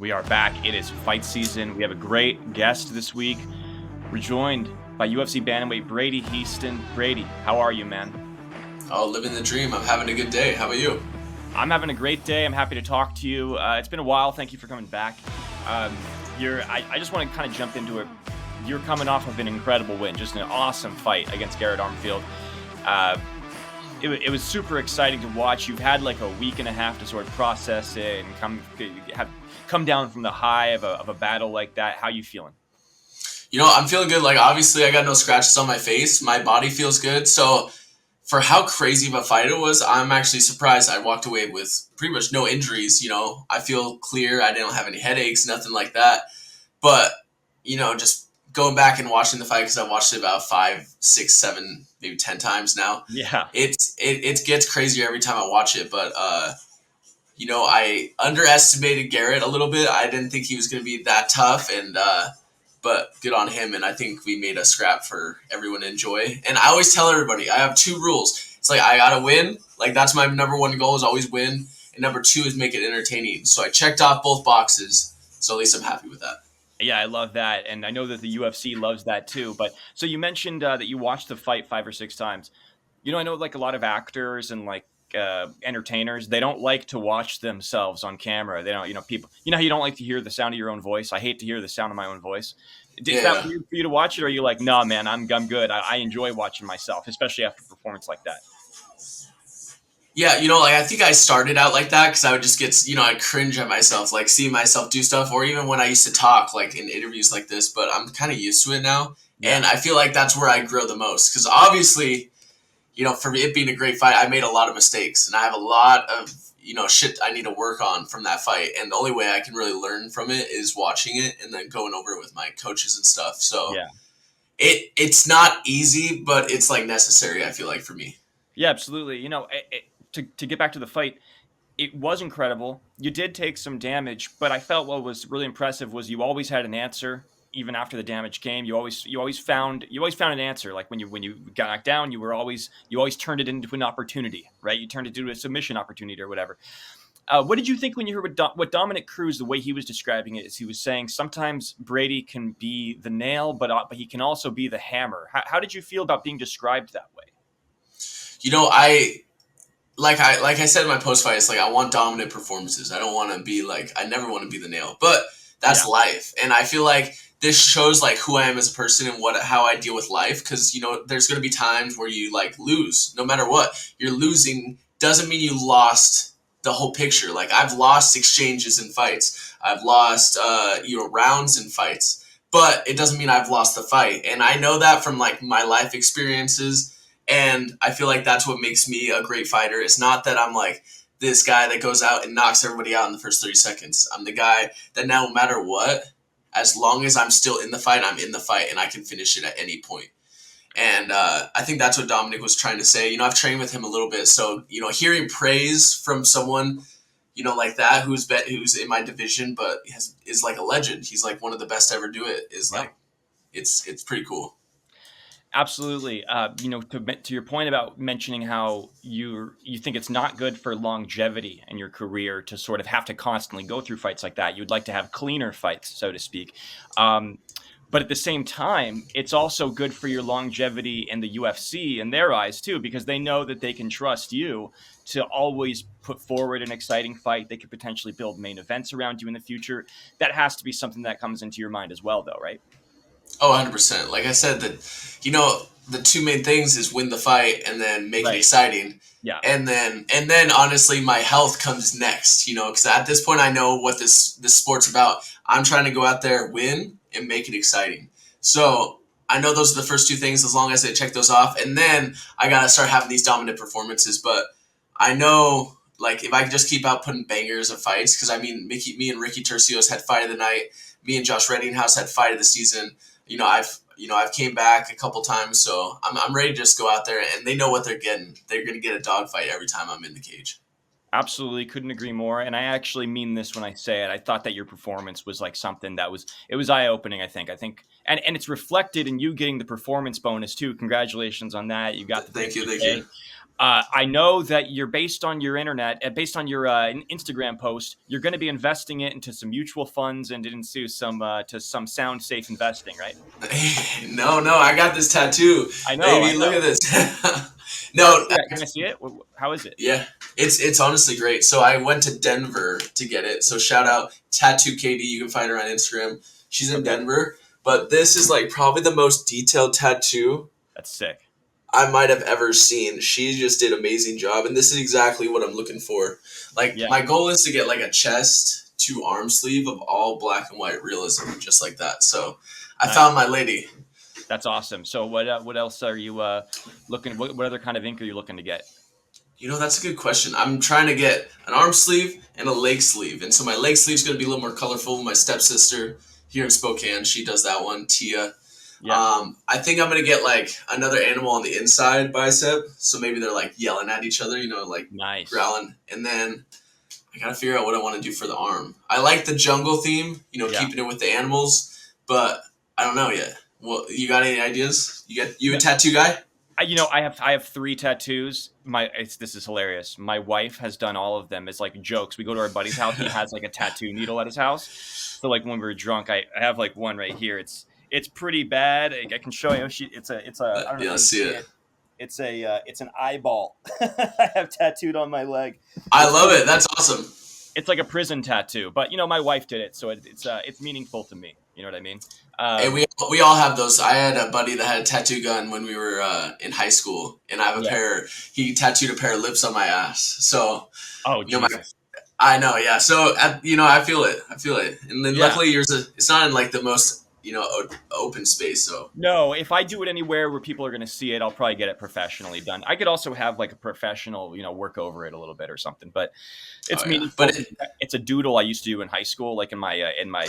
We are back. It is fight season. We have a great guest this week. We're joined by UFC bantamweight Brady Hiestand. Brady, how are you, man? Oh, living the dream. I'm having a good day. How about you? I'm having a great day. I'm happy to talk to you. It's been a while. Thank you for coming back. I just want to kind of jump into it. You're coming off of an incredible win, just an awesome fight against Garrett Armfield. It was super exciting to watch. You've had like a week and a half to sort of process it and come down from the high of a battle like that. How you feeling? I'm feeling good. Like, obviously, I got no scratches on my face. My body feels good. So, for how crazy of a fight it was, I'm actually surprised I walked away with pretty much no injuries. I feel clear. I didn't have any headaches, nothing like that. But, just going back and watching the fight, because I watched it about 5, 6, 7, maybe 10 times now. Yeah. It gets crazier every time I watch it. But, I underestimated Garrett a little bit. I didn't think he was going to be that tough, but good on him. And I think we made a scrap for everyone to enjoy. And I always tell everybody, I have 2 rules. It's like, I got to win. Like, that's my number 1 goal, is always win. And number 2 is make it entertaining. So I checked off both boxes. So at least I'm happy with that. Yeah, I love that. And I know that the UFC loves that too. But so you mentioned that you watched the fight 5 or 6 times. I know like a lot of actors and like entertainers, they don't like to watch themselves on camera. They don't, people, how you don't like to hear the sound of your own voice. I hate to hear the sound of my own voice. Is that weird for you to watch it, or are you like, no, man, I'm good. I enjoy watching myself, especially after a performance like that? Yeah, I think I started out like that because I would just get, I'd cringe at myself, like seeing myself do stuff, or even when I used to talk like in interviews like this, but I'm kind of used to it now. Yeah. And I feel like that's where I grow the most, because obviously, for it being a great fight, I made a lot of mistakes, and I have a lot of, shit I need to work on from that fight. And the only way I can really learn from it is watching it and then going over it with my coaches and stuff. So yeah, it's not easy, but it's like necessary, I feel like, for me. Yeah, absolutely. To get back to the fight, it was incredible. You did take some damage, but I felt what was really impressive was you always had an answer. Even after the damage came, you always found an answer. Like when you got knocked down, you always turned it into an opportunity, right? You turned it into a submission opportunity or whatever. What did you think when you heard what Dominic Cruz, the way he was describing it, is he was saying sometimes Brady can be the nail, but he can also be the hammer. How did you feel about being described that way? Like I said in my post fight, it's like I want dominant performances. I don't want to be like, I never want to be the nail, but that's life. And I feel like this shows like who I am as a person and how I deal with life. Because, there's going to be times where you like lose, no matter what. You're losing doesn't mean you lost the whole picture. Like, I've lost exchanges in fights. I've lost, rounds in fights, but it doesn't mean I've lost the fight. And I know that from like my life experiences. And I feel like that's what makes me a great fighter. It's not that I'm like this guy that goes out and knocks everybody out in the first 30 seconds. I'm the guy that no matter what, as long as I'm still in the fight, I'm in the fight, and I can finish it at any point. And I think that's what Dominic was trying to say. I've trained with him a little bit. So, hearing praise from someone, like that, who's in my division, but is like a legend. He's like one of the best to ever do it. Like, it's pretty cool. Absolutely. To your point about mentioning how you think it's not good for longevity in your career to sort of have to constantly go through fights like that. You'd like to have cleaner fights, so to speak. But at the same time, it's also good for your longevity in the UFC in their eyes too, because they know that they can trust you to always put forward an exciting fight. They could potentially build main events around you in the future. That has to be something that comes into your mind as well, though, right? Oh, 100%. Like I said, that the 2 main things is win the fight and then make it exciting. Yeah. And then honestly, my health comes next, because at this point I know what this sport's about. I'm trying to go out there, win, and make it exciting. So I know those are the first 2 things, as long as I check those off. And then I got to start having these dominant performances. But I know, like, if I can just keep out putting bangers of fights, because I mean, me and Ricky Tercios had fight of the night. Me and Josh Reddinghouse had fight of the season. I've came back a couple times, so I'm ready to just go out there, and they know what they're getting. They're going to get a dogfight every time I'm in the cage. Absolutely. Couldn't agree more. And I actually mean this when I say it. I thought that your performance was like something that it was eye-opening, I think, and it's reflected in you getting the performance bonus too. Congratulations on that. You got the Thank you. I know that you're based on your based on your Instagram post, you're going to be investing it into some mutual funds and into some to some sound safe investing, right? No, I got this tattoo, I know. baby. Look at this. No, Can I see it? How is it? yeah, it's honestly great. So I went to Denver to get it. So shout out Tattoo Katie. You can find her on Instagram. She's in Denver. But this is like probably the most detailed tattoo That's sick. I might have ever seen. She just did an amazing job, and this is exactly what I'm looking for. Like my goal is to get like a chest to arm sleeve of all black and white realism, just like that. So I found my lady. That's awesome. So what else are you looking? What other kind of ink are you looking to get? That's a good question. I'm trying to get an arm sleeve and a leg sleeve, and so my leg sleeve is going to be a little more colorful. My stepsister here in Spokane, she does that one, Tia. Yeah. I think I'm gonna get like another animal on the inside bicep, so maybe they're like yelling at each other, like nice. Growling. And then I gotta figure out what I want to do for the arm. I like the jungle theme, keeping it with the animals, but I don't know yet. Well, you got any ideas? You a tattoo guy? I have 3 tattoos. This is hilarious. My wife has done all of them. It's like jokes. We go to our buddy's house. He has like a tattoo needle at his house. So like when we were drunk, I have like one right here. It's pretty bad. I can show you. It's a. I don't know. Yeah, see it. It's an eyeball. I have tattooed on my leg. I love it. That's awesome. It's like a prison tattoo, but my wife did it, so it's meaningful to me. You know what I mean? Hey, we all have those. I had a buddy that had a tattoo gun when we were in high school, and I have a pair. He tattooed a pair of lips on my ass. So, Jesus. I know, yeah. So, I feel it. And then luckily yours, it's not in like the most open space. So no, if I do it anywhere where people are going to see it, I'll probably get it professionally done. I could also have like a professional, work over it a little bit or something. But it's meaningful. But it's a doodle I used to do in high school, like in my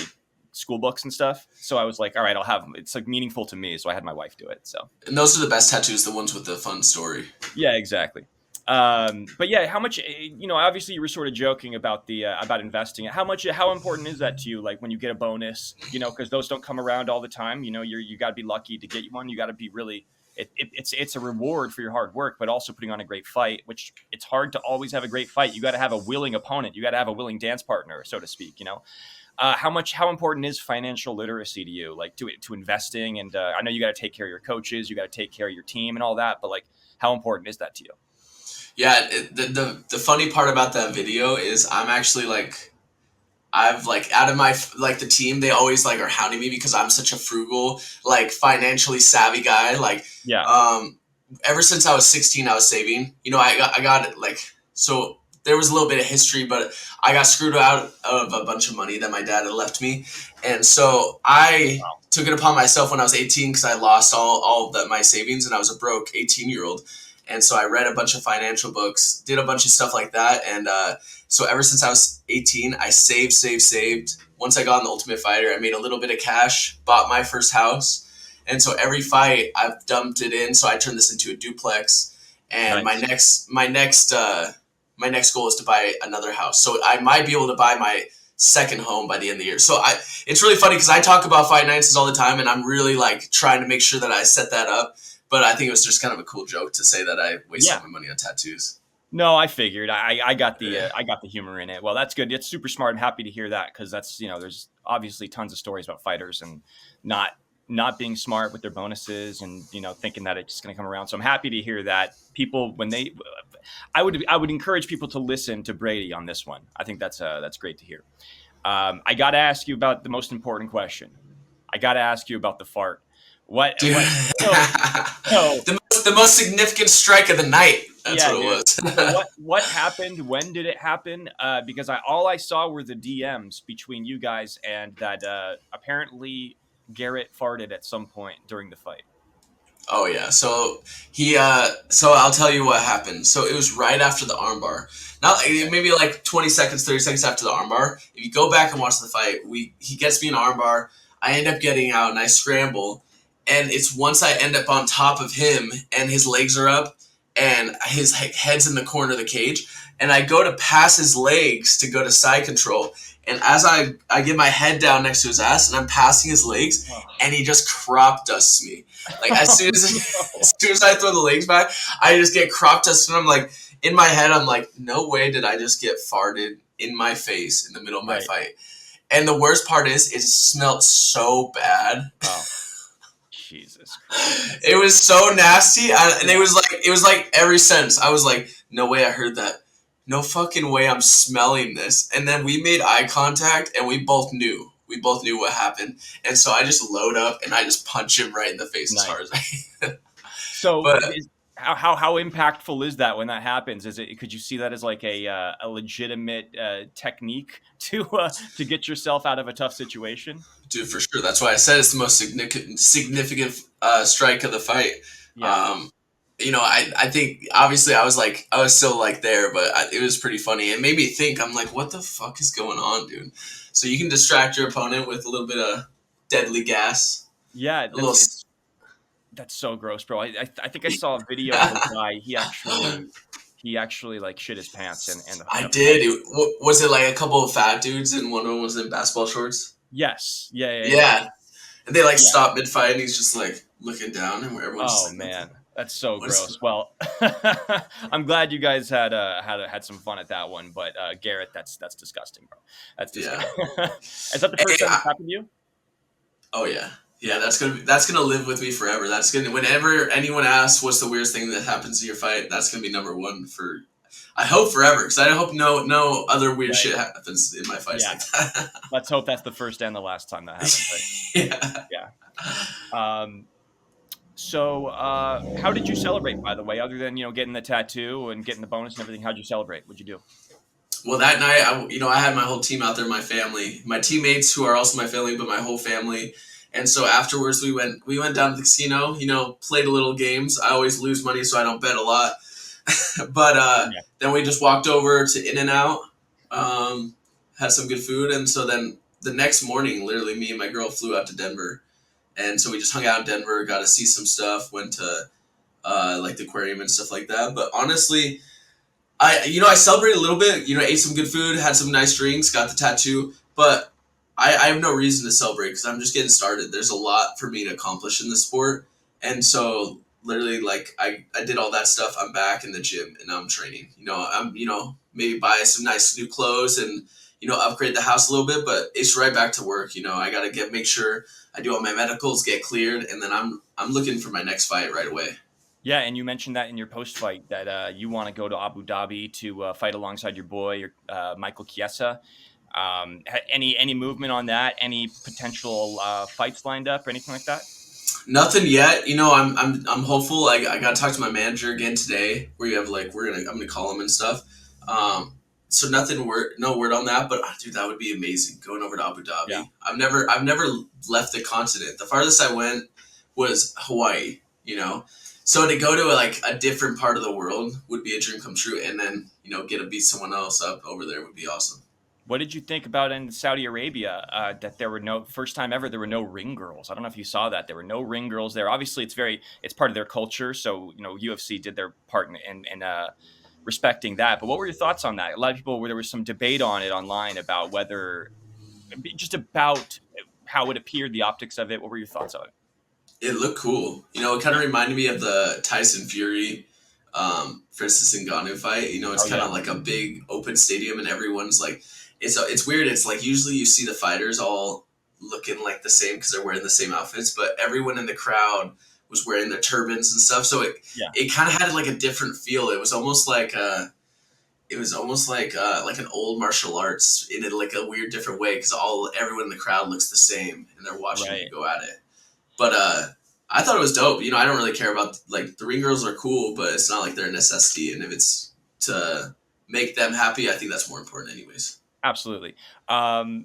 school books and stuff. So I was like, all right, I'll have. It's like meaningful to me, so I had my wife do it. So and those are the best tattoos, the ones with the fun story. Yeah, exactly. But yeah, how much, obviously you were sort of joking about about investing. How important is that to you? Like when you get a bonus, because those don't come around all the time. You got to be lucky to get one. You got to be really, it's a reward for your hard work, but also putting on a great fight, which it's hard to always have a great fight. You got to have a willing opponent. You got to have a willing dance partner, so to speak, how important is financial literacy to you, like to investing? And I know you got to take care of your coaches, you got to take care of your team and all that, but like, how important is that to you? Yeah, the funny part about that video is I'm actually like, I've like out of my like the team, they always like are hounding me because I'm such a frugal, like financially savvy guy. Like, ever since I was 16, I was saving. I got it like so. There was a little bit of history, but I got screwed out of a bunch of money that my dad had left me, and so I took it upon myself when I was 18 because I lost all my savings and I was a broke 18-year-old. And so I read a bunch of financial books, did a bunch of stuff like that. And so ever since I was 18, I saved. Once I got on the Ultimate Fighter, I made a little bit of cash, bought my first house. And so every fight I've dumped it in. So I turned this into a duplex. And nice. my next goal is to buy another house. So I might be able to buy my second home by the end of the year. So it's really funny because I talk about fight nights all the time, and I'm really like trying to make sure that I set that up. But I think it was just kind of a cool joke to say that I wasted my money on tattoos. No, I figured. I got the humor in it. Well, that's good. It's super smart. I'm happy to hear that because that's there's obviously tons of stories about fighters and not being smart with their bonuses and thinking that it's just going to come around. So I'm happy to hear that people I would encourage people to listen to Brady on this one. I think that's great to hear. I got to ask you about the most important question. I got to ask you about the fart. The most significant strike of the night. That's what it was. What happened? When did it happen? Because all I saw were the DMs between you guys and that apparently Garrett farted at some point during the fight. Oh yeah. So so I'll tell you what happened. So it was right after the armbar. Not maybe like 20 seconds, 30 seconds after the armbar. If you go back and watch the fight, he gets me an armbar. I end up getting out and I scramble. And it's once I end up on top of him and his legs are up and his head's in the corner of the cage. And I go to pass his legs to go to side control. And as I get my head down next to his ass and I'm passing his legs, Oh. and he just crop dusts me. Like as soon as I throw the legs back, I just get crop dusted. And I'm like, in my head, I'm like, no way did I just get farted in my face in the middle of my fight. And the worst part is, it smelled so bad. Oh. Jesus Christ. It was so nasty, and it was like every sentence I was like, no way I heard that. No fucking way I'm smelling this. And then we made eye contact, and we both knew what happened. And so I just load up and I just punch him right in the face as hard as I can. So how impactful is that when that happens? Could you see that as like a legitimate technique to get yourself out of a tough situation? Dude, for sure. That's why I said it's the most significant strike of the fight. Yeah. I think obviously I was still like there, but it was pretty funny. It made me think. I'm like, what the fuck is going on, dude? So you can distract your opponent with a little bit of deadly gas. Yeah, that's so gross, bro. I think I saw a video of a guy. He actually like shit his pants and I did. Was it like a couple of fat dudes and one of them was in basketball shorts? Yes. Yeah. And they stopped mid fight and he's just like looking down and everyone's like, man. That's so gross. Well, I'm glad you guys had some fun at that one, but Garrett, that's disgusting, bro. That's disgusting. Yeah. Is that the first time it's happened to you? Oh yeah. Yeah, that's gonna live with me forever. Whenever anyone asks what's the weirdest thing that happens in your fight, that's gonna be number one for. I hope forever, because I hope no other weird shit happens in my fights like that. Let's hope that's the first and the last time that happens. Yeah. So, how did you celebrate, by the way, other than getting the tattoo and getting the bonus and everything? How'd you celebrate? What'd you do? Well, that night, I had my whole team out there, my family, my teammates who are also my family, but my whole family. And so afterwards, we went down to the casino, played a little games. I always lose money, so I don't bet a lot. But then we just walked over to In-N-Out, had some good food. And so then the next morning, literally me and my girl flew out to Denver. And so we just hung out in Denver, got to see some stuff, went to like the aquarium and stuff like that. But honestly, I celebrated a little bit, ate some good food, had some nice drinks, got the tattoo. But I have no reason to celebrate because I'm just getting started. There's a lot for me to accomplish in this sport. And so literally I did all that stuff. I'm back in the gym and I'm training. I'm, maybe buy some nice new clothes and, upgrade the house a little bit, but it's right back to work. I got to make sure I do all my medicals, get cleared, and then I'm looking for my next fight right away. Yeah, and you mentioned that in your post-fight that you want to go to Abu Dhabi to fight alongside your boy, Michael Chiesa. Any movement on that? Any potential fights lined up or anything like that? Nothing yet. I'm hopeful. I got to talk to my manager again today. I'm gonna call him and stuff. So no word on that. But dude, that would be amazing going over to Abu Dhabi. Yeah. I've never left the continent. The farthest I went was Hawaii. So to go to a different part of the world would be a dream come true. And then get to beat someone else up over there would be awesome. What did you think about in Saudi Arabia that there were first time ever there were no ring girls? I don't know if you saw that. There were no ring girls there. Obviously, it's part of their culture. So UFC did their part in respecting that. But what were your thoughts on that? A lot of people there was some debate on it online about about how it appeared, the optics of it. What were your thoughts on it? It looked cool. It kind of reminded me of the Tyson Fury, Francis Ngannou fight. It's kind of like a big open stadium and everyone's like. It's weird. It's like usually you see the fighters all looking like the same because they're wearing the same outfits, but everyone in the crowd was wearing their turbans and stuff. So it kind of had like a different feel. It was almost like an old martial arts in like a weird different way because everyone in the crowd looks the same and they're watching you go at it. But I thought it was dope. I don't really care about the ring girls are cool, but it's not like they're a necessity. And if it's to make them happy, I think that's more important anyways. Absolutely. There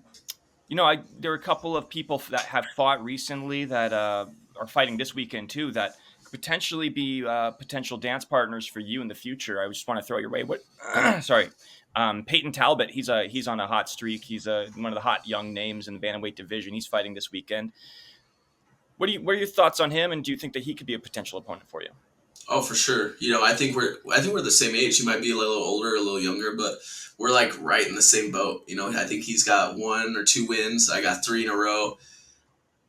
were a couple of people that have fought recently that are fighting this weekend too that could potentially be potential dance partners for you in the future. I just want to throw your way. Sorry. Peyton Talbott, he's on a hot streak. He's one of the hot young names in the bantamweight division. He's fighting this weekend. What are your thoughts on him, and do you think that he could be a potential opponent for you? Oh, for sure. I think we're the same age. He might be a little older, a little younger, but we're like right in the same boat. I think he's got 1 or 2 wins. I got 3 in a row.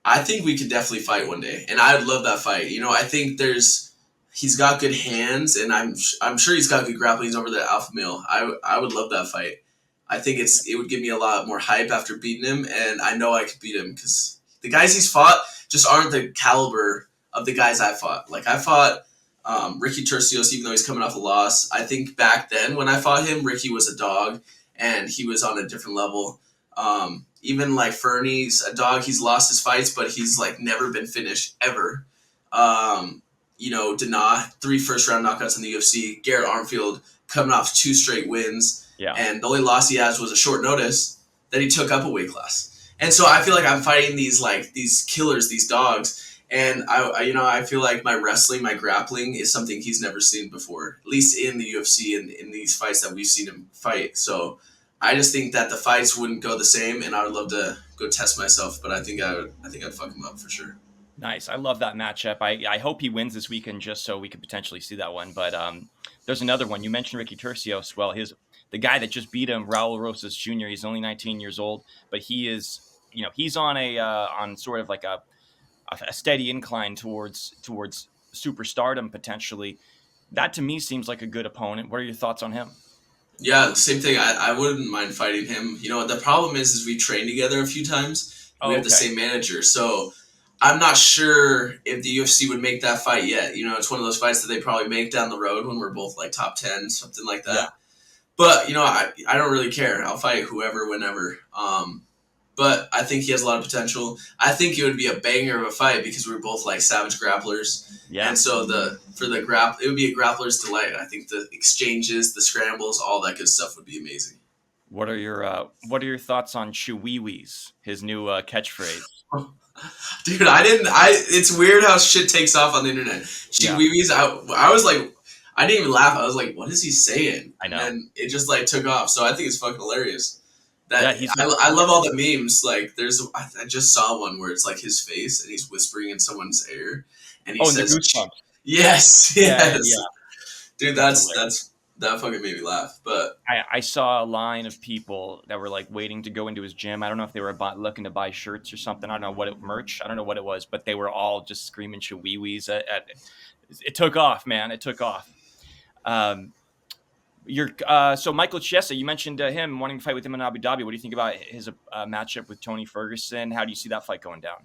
I think we could definitely fight one day, and I would love that fight. I think he's got good hands, and I'm sure he's got good grappling. He's over the alpha male. I would love that fight. I think it would give me a lot more hype after beating him, and I know I could beat him because the guys he's fought just aren't the caliber of the guys I fought. Like I fought Ricky Turcios, even though he's coming off a loss. I think back then when I fought him, Ricky was a dog, and he was on a different level. Even like Fernie's a dog. He's lost his fights, but he's like never been finished ever. Dana, 3 first-round knockouts in the UFC. Garrett Armfield coming off 2 straight wins. Yeah. And the only loss he has was a short notice that he took up a weight class. And so I feel like I'm fighting these killers, these dogs. And I feel like my wrestling, my grappling is something he's never seen before, at least in the UFC and in these fights that we've seen him fight. So I just think that the fights wouldn't go the same, and I would love to go test myself. But I think I'd fuck him up for sure. Nice. I love that matchup. I hope he wins this weekend just so we could potentially see that one. But there's another one. You mentioned Ricky Turcios. Well, the guy that just beat him, Raul Rosas Jr. He's only 19 years old, but he is, he's on on sort of like a steady incline towards superstardom potentially. That to me seems like a good opponent. What are your thoughts on him? Yeah, same thing. I wouldn't mind fighting him. The problem is we trained together a few times. We have the same manager, so I'm not sure if the UFC would make that fight yet. It's one of those fights that they probably make down the road when we're both like top 10, something like that. Yeah. But I don't really care. I'll fight whoever, whenever. But I think he has a lot of potential. I think it would be a banger of a fight because we're both like savage grapplers. Yeah. And so it would be a grappler's delight. I think the exchanges, the scrambles, all that good stuff would be amazing. What are your thoughts on Chiwiwis, his new catchphrase? Dude, it's weird how shit takes off on the internet. Chiwiwis, I was like, I didn't even laugh. I was like, what is he saying? I know. And it just like took off. So I think it's fucking hilarious. I love all the memes. Like I just saw one where it's like his face and he's whispering in someone's ear and he says, the goosebumps. Yes. Yeah. Dude, that fucking made me laugh. But I saw a line of people that were like waiting to go into his gym. I don't know if they were looking to buy shirts or something. I don't know merch. I don't know what it was, but they were all just screaming Chiwiwis it took off, man. It took off. So Michael Chiesa, you mentioned him wanting to fight with him in Abu Dhabi. What do you think about his matchup with Tony Ferguson? How do you see that fight going down?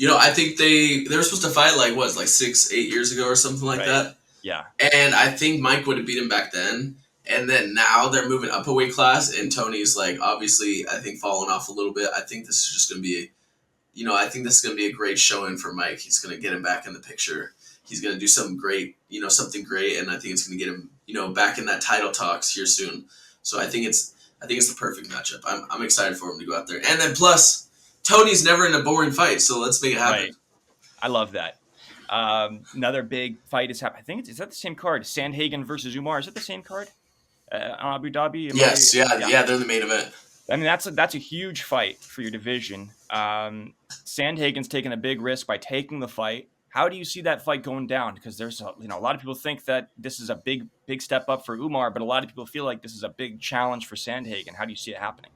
I think they were supposed to fight like 6-8 years ago or something like that. Yeah. And I think Mike would have beat him back then. And then now they're moving up a weight class, and Tony's like obviously I think falling off a little bit. I think this is just going to be, a great showing for Mike. He's going to get him back in the picture. He's going to do something great, something great, and I think it's going to get him, back in that title talks here soon. So I think it's the perfect matchup. I'm excited for him to go out there. And then plus, Tony's never in a boring fight, so let's make it happen. Right. I love that. Another big fight is happening. I think is that the same card? Sandhagen versus Umar. Is it the same card? On Abu Dhabi? Yes. Yeah. They're the main event. I mean, that's a huge fight for your division. Sandhagen's taking a big risk by taking the fight. How do you see that fight going down? Because there's a lot of people think that this is a big step up for Umar, but a lot of people feel like this is a big challenge for Sandhagen. How do you see it happening?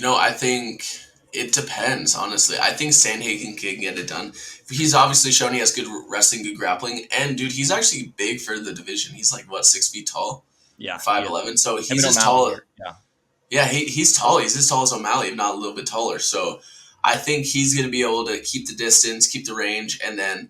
I think it depends, honestly. I think Sandhagen can get it done. He's obviously shown he has good wrestling, good grappling, and dude, he's actually big for the division. He's like 6 feet tall? Yeah, 5'11". Yeah. So he's as tall. Yeah, he's tall. He's as tall as O'Malley, if not a little bit taller. So I think he's going to be able to keep the distance, keep the range, and then,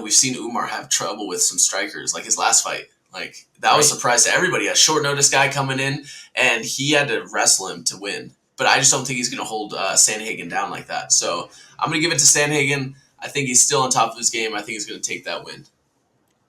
we've seen Umar have trouble with some strikers, like his last fight. Like, that was a surprise to everybody. A short notice guy coming in, and he had to wrestle him to win. But I just don't think he's going to hold Sandhagen down like that. So I'm going to give it to Sandhagen. I think he's still on top of his game. I think he's going to take that win.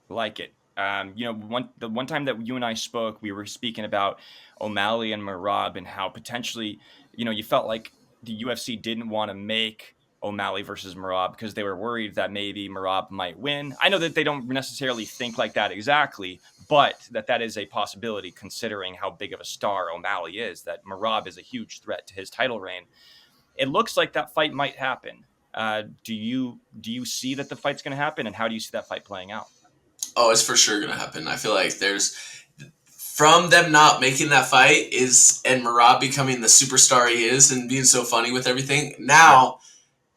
Like it. The one time that you and I spoke, we were speaking about O'Malley and Merab and how potentially, you felt like the UFC didn't want to make O'Malley versus Merab because they were worried that maybe Merab might win. I know that they don't necessarily think like that exactly, but that is a possibility considering how big of a star O'Malley is, that Merab is a huge threat to his title reign. It looks like that fight might happen. Do you see that the fight's going to happen, and how do you see that fight playing out? Oh, it's for sure gonna happen. I feel like there's from them not making that fight and Merab becoming the superstar he is and being so funny with everything. Now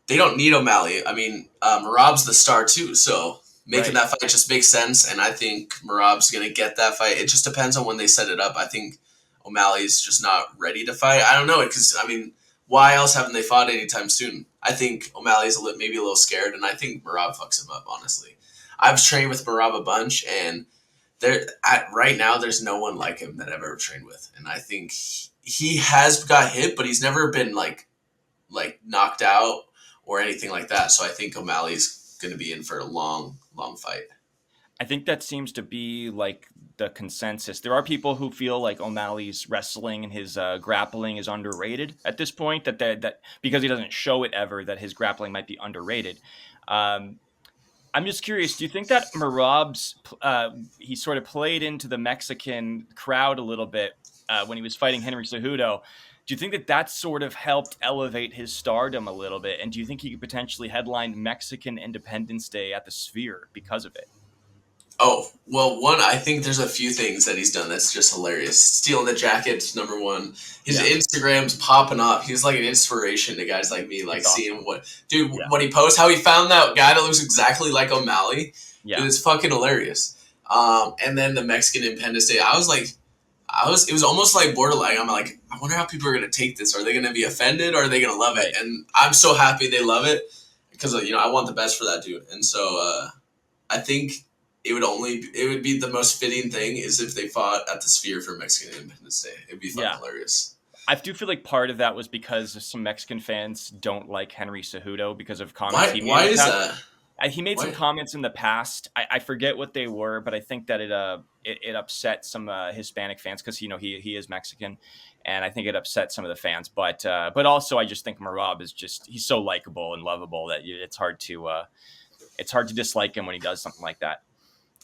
they don't need O'Malley. I mean, Merab's the star too, so making that fight just makes sense. And I think Merab's gonna get that fight. It just depends on when they set it up. I think O'Malley's just not ready to fight. I don't know it because I mean, why else haven't they fought anytime soon? I think O'Malley's maybe a little scared, and I think Merab fucks him up. Honestly, I've trained with Merab a bunch, and right now there's no one like him that I've ever trained with, and I think he has got hit, but he's never been like knocked out or anything like that. So I think O'Malley's going to be in for a long fight. I think that seems to be like the consensus. There are people who feel like O'Malley's wrestling and his grappling is underrated at this point. That because he doesn't show it ever, that his grappling might be underrated. I'm just curious. Do you think that Merab's he sort of played into the Mexican crowd a little bit when he was fighting Henry Cejudo? Do you think that sort of helped elevate his stardom a little bit? And do you think he could potentially headline Mexican Independence Day at the Sphere because of it? Oh, well, I think there's a few things that he's done that's just hilarious. Stealing the jacket's number one. His Instagram's popping up. He's like an inspiration to guys like me, like seeing what he posts, how he found that guy that looks exactly like O'Malley. Yeah. It's fucking hilarious. And then the Mexican Independence Day, it was almost like borderline. I'm like, I wonder how people are going to take this. Are they going to be offended or are they going to love it? And I'm so happy they love it because, I want the best for that dude. And so I think it would be the most fitting thing is if they fought at the Sphere for Mexican Independence Day. It'd be hilarious. I do feel like part of that was because some Mexican fans don't like Henry Cejudo because of comments he made. Why is that? He made some comments in the past. I forget what they were, but I think that it upset some Hispanic fans because he is Mexican, and I think it upset some of the fans. But also I just think Merab is he's so likable and lovable that it's hard to dislike him when he does something like that.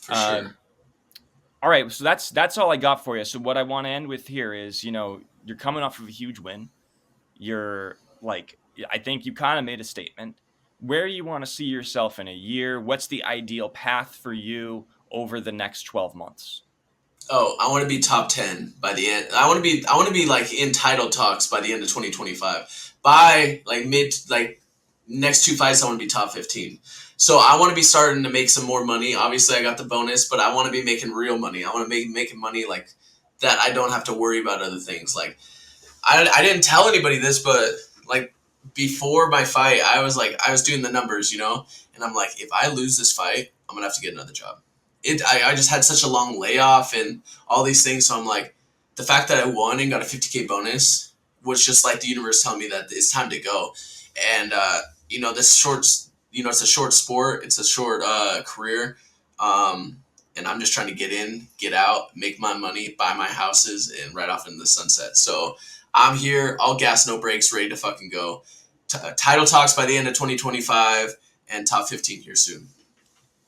For sure. All right, so that's all I got for you. So what I want to end with here is, you're coming off of a huge win. You're I think you kind of made a statement. Where do you want to see yourself in a year? What's the ideal path for you over the next 12 months? Oh, I want to be top 10 by the end. I want to be like in title talks by the end of 2025. By next two fights, I want to be top 15. So I want to be starting to make some more money. Obviously, I got the bonus, but I want to be making real money. I want to be making money like that. I don't have to worry about other things. Like I didn't tell anybody this, but like before my fight, I was doing the numbers, and I'm like, if I lose this fight, I'm gonna have to get another job. I just had such a long layoff and all these things. So I'm like, the fact that I won and got a $50K bonus was just like the universe telling me that it's time to go. And this short. It's a short sport. It's a short career. And I'm just trying to get in, get out, make my money, buy my houses, and ride off into the sunset. So I'm here, all gas, no brakes, ready to fucking go. Title talks by the end of 2025 and top 15 here soon.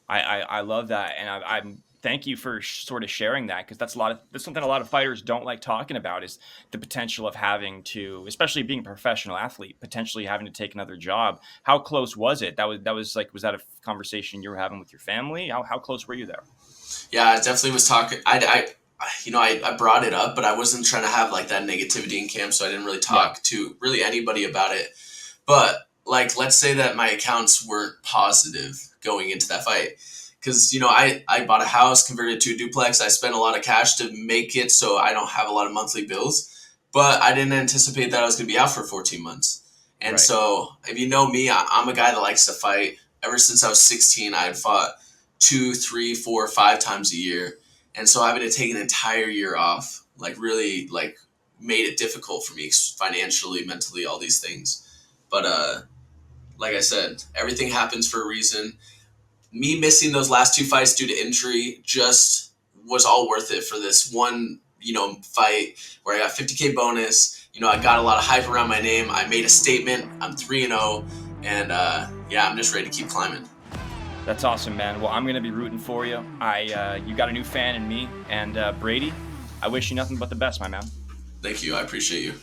I love that. And I'm thank you for sort of sharing that, because that's something a lot of fighters don't like talking about, is the potential of having to, especially being a professional athlete, potentially having to take another job. How close was it? Was that a conversation you were having with your family? How close were you there? Yeah, I definitely was talking. I brought it up, but I wasn't trying to have like that negativity in camp, so I didn't really talk to really anybody about it. But like, let's say that my accounts weren't positive going into that fight. Because, I bought a house, converted to a duplex. I spent a lot of cash to make it so I don't have a lot of monthly bills. But I didn't anticipate that I was going to be out for 14 months. And so, if you know me, I'm a guy that likes to fight. Ever since I was 16, I had fought 2, 3, 4, 5 times a year. And so having to take an entire year off, really made it difficult for me financially, mentally, all these things. But like I said, everything happens for a reason. Me missing those last 2 fights due to injury just was all worth it for this one, fight where I got $50K bonus. I got a lot of hype around my name. I made a statement. I'm 3-0, and I'm just ready to keep climbing. That's awesome, man. Well, I'm going to be rooting for you. You got a new fan in me, and Brady, I wish you nothing but the best, my man. Thank you. I appreciate you.